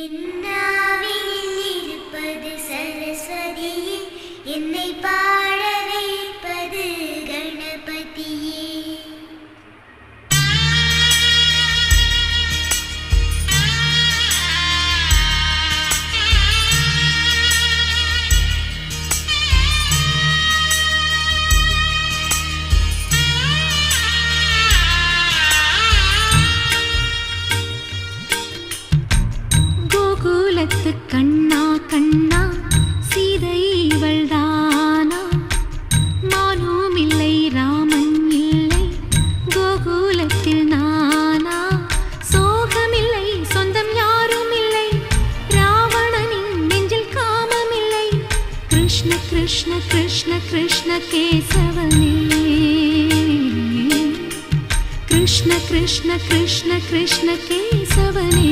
என்னாவில் இருப்பது சரஸ்வதியே, என்னை பாட வைப்பது கணபதியே. கோகுலத்து கண்ணா கண்ணா சீதை இவள்தானா? மானும் இல்லை ராமன் இல்லை கோகுலத்தில் நானா? சோகமில்லை சொந்தம் யாரும் இல்லை, ராவணனின் நெஞ்சில் காமமில்லை. கிருஷ்ண கிருஷ்ண கிருஷ்ண கிருஷ்ண கேசவனே, கிருஷ்ண கிருஷ்ண கிருஷ்ண கிருஷ்ண கேசவனே.